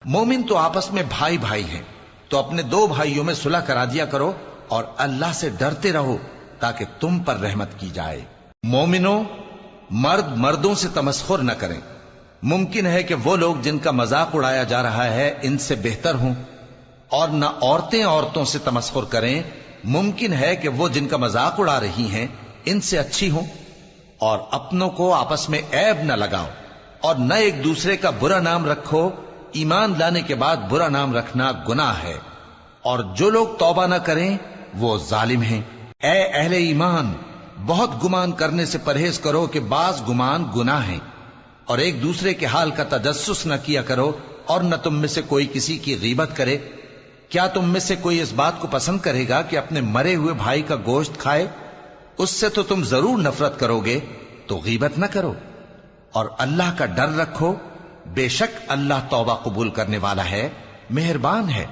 مومن تو آپس میں بھائی بھائی ہیں، تو اپنے دو بھائیوں میں صلح کرا دیا کرو اور اللہ سے ڈرتے رہو تاکہ تم پر رحمت کی جائے۔ مومنوں، مرد مردوں سے تمسخر نہ کریں۔ ممکن ہے کہ وہ لوگ جن کا مذاق اڑایا جا رہا ہے ان سے بہتر ہوں، اور نہ عورتیں عورتوں سے تمسخر کریں۔ ممکن ہے کہ وہ جن کا مذاق اڑا رہی ہیں ان سے اچھی ہوں۔ اور اپنوں کو آپس میں عیب نہ لگاؤ اور نہ ایک دوسرے کا برا نام رکھو۔ ایمان لانے کے بعد برا نام رکھنا گناہ ہے، اور جو لوگ توبہ نہ کریں وہ ظالم ہیں۔ اے اہل ایمان، بہت گمان کرنے سے پرہیز کرو کہ بعض گمان گناہ ہیں، اور ایک دوسرے کے حال کا تجسس نہ کیا کرو، اور نہ تم میں سے کوئی کسی کی غیبت کرے۔ کیا تم میں سے کوئی اس بات کو پسند کرے گا کہ اپنے مرے ہوئے بھائی کا گوشت کھائے؟ اس سے تو تم ضرور نفرت کرو گے، تو غیبت نہ کرو، اور اللہ کا ڈر رکھو۔ بے شک اللہ توبہ قبول کرنے والا ہے، مہربان ہے۔